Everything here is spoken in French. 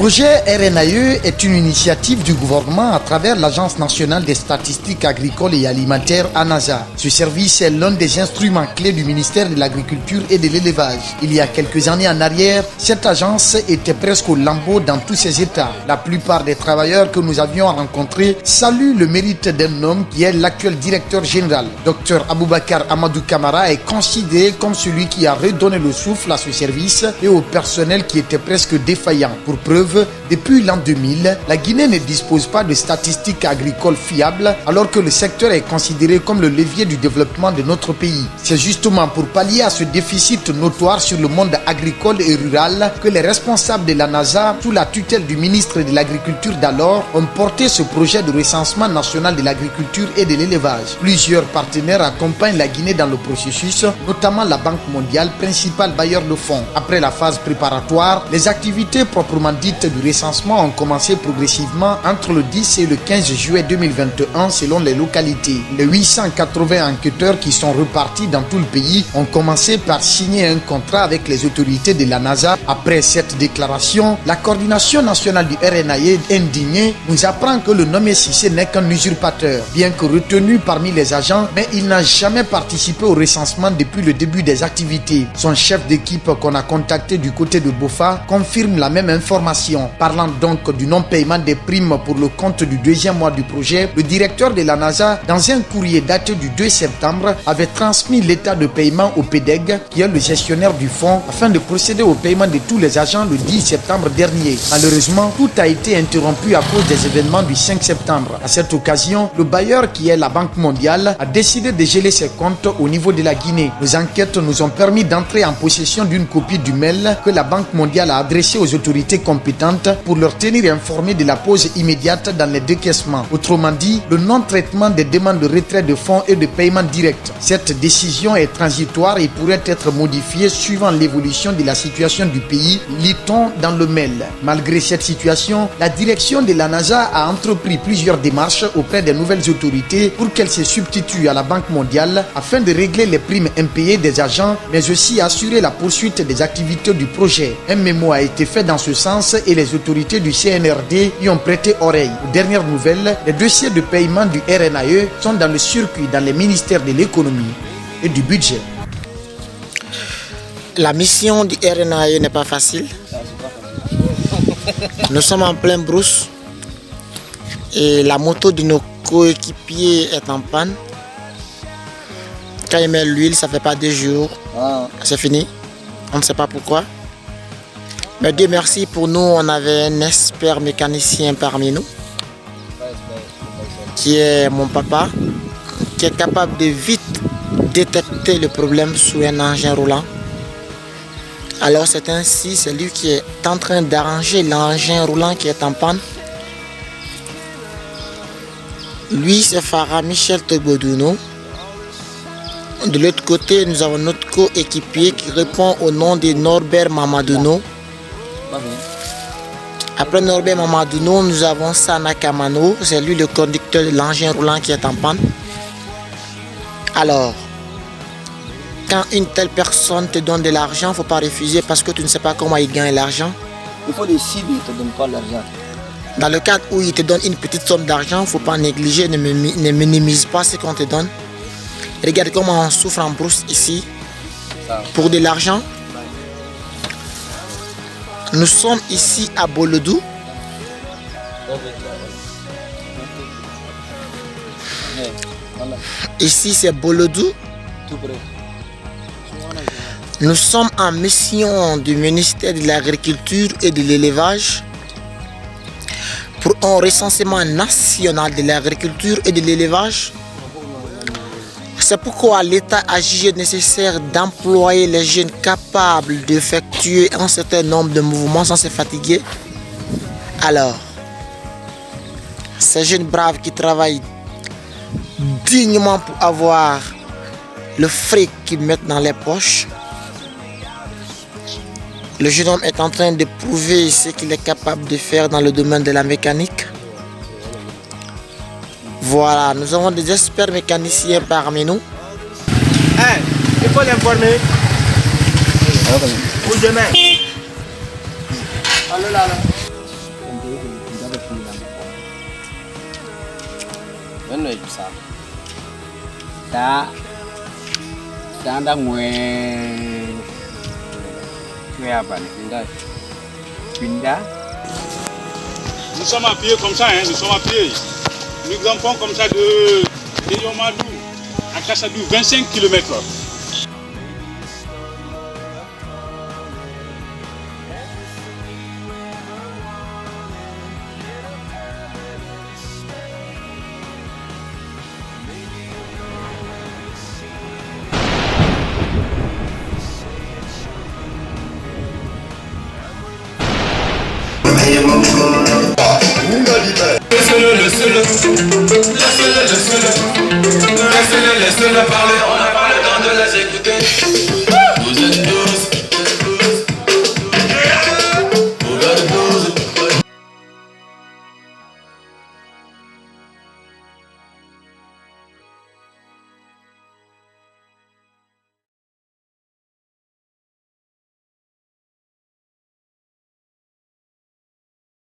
projet RNAE est une initiative du gouvernement à travers l'Agence nationale des statistiques agricoles et alimentaires ANASA. Ce service est l'un des instruments clés du ministère de l'Agriculture et de l'Élevage. Il y a quelques années en arrière, cette agence était presque au lambeau dans tous ses états. La plupart des travailleurs que nous avions rencontrés saluent le mérite d'un homme qui est l'actuel directeur général. Dr Aboubakar Amadou Kamara est considéré comme celui qui a redonné le souffle à ce service et au personnel qui était presque défaillant. Pour preuve, depuis l'an 2000, la Guinée ne dispose pas de statistiques agricoles fiables alors que le secteur est considéré comme le levier du développement de notre pays. C'est justement pour pallier à ce déficit notoire sur le monde agricole et rural que les responsables de la NASA, sous la tutelle du ministre de l'Agriculture d'alors, ont porté ce projet de recensement national de l'agriculture et de l'élevage. Plusieurs partenaires accompagnent la Guinée dans le processus, notamment la Banque mondiale, principal bailleur de fonds. Après la phase préparatoire, les activités proprement dites du recensement ont commencé progressivement entre le 10 et le 15 juillet 2021 selon les localités. Les 880 enquêteurs qui sont repartis dans tout le pays ont commencé par signer un contrat avec les autorités de la NASA. Après cette déclaration, la coordination nationale du RNAE indignée nous apprend que le nommé Cissé n'est qu'un usurpateur. Bien que retenu parmi les agents, mais il n'a jamais participé au recensement depuis le début des activités. Son chef d'équipe qu'on a contacté du côté de Bofa confirme la même information. Parlant donc du non-paiement des primes pour le compte du deuxième mois du projet, le directeur de la NASA, dans un courrier daté du 2 septembre, avait transmis l'état de paiement au PEDEG, qui est le gestionnaire du fonds, afin de procéder au paiement de tous les agents le 10 septembre dernier. Malheureusement, tout a été interrompu à cause des événements du 5 septembre. À cette occasion, le bailleur, qui est la Banque mondiale, a décidé de geler ses comptes au niveau de la Guinée. Nos enquêtes nous ont permis d'entrer en possession d'une copie du mail que la Banque mondiale a adressé aux autorités compétentes pour leur tenir informés de la pause immédiate dans les décaissements. Autrement dit, le non-traitement des demandes de retrait de fonds et de paiement direct. Cette décision est transitoire et pourrait être modifiée suivant l'évolution de la situation du pays, lit-on dans le mail. Malgré cette situation, la direction de la NASA a entrepris plusieurs démarches auprès des nouvelles autorités pour qu'elles se substituent à la Banque mondiale afin de régler les primes impayées des agents, mais aussi assurer la poursuite des activités du projet. Un mémo a été fait dans ce sens et les autorités du CNRD y ont prêté oreille. Aux dernières nouvelles, les dossiers de paiement du RNAE sont dans le circuit dans les ministères de l'économie et du budget. La mission du RNAE n'est pas facile. Nous sommes en pleine brousse et la moto de nos coéquipiers est en panne. Quand il met l'huile, ça ne fait pas 2 jours. C'est fini. On ne sait pas pourquoi. Mais Dieu merci, pour nous, on avait un expert mécanicien parmi nous, qui est mon papa, qui est capable de vite détecter le problème sous un engin roulant. Alors c'est ainsi, c'est lui qui est en train d'arranger l'engin roulant qui est en panne. Lui, c'est Farah Michel Togbodouno. De l'autre côté, nous avons notre coéquipier qui répond au nom de Norbert Mamadouno. Après Norbert Mamadouno, nous avons Sana Kamano, c'est lui le conducteur de l'engin roulant qui est en panne. Alors, quand une telle personne te donne de l'argent, il ne faut pas refuser parce que tu ne sais pas comment il gagne l'argent. Il faut décider, il ne te donne pas l'argent. Dans le cas où il te donne une petite somme d'argent, il ne faut pas négliger, ne minimise pas ce qu'on te donne. Regarde comment on souffre en brousse ici pour de l'argent. Nous sommes ici à Bolodou. Ici c'est Bolodou. Nous sommes en mission du ministère de l'Agriculture et de l'Élevage pour un recensement national de l'agriculture et de l'élevage. C'est pourquoi l'État a jugé nécessaire d'employer les jeunes capables d'effectuer un certain nombre de mouvements sans se fatiguer. Alors, ces jeunes braves qui travaillent dignement pour avoir le fric qu'ils mettent dans les poches, le jeune homme est en train de prouver ce qu'il est capable de faire dans le domaine de la mécanique. Voilà, nous avons des experts mécaniciens parmi nous. Il faut l'informer. Pour demain. Allô là. When we sa. Da anda mwe. Pinda. Nous sommes à pied comme ça, hein, nous sommes à pied. Nous grimpons comme ça de Yomadou à Kassadou, 25 km. Laissez-le parler, on n'a pas le temps de les écouter.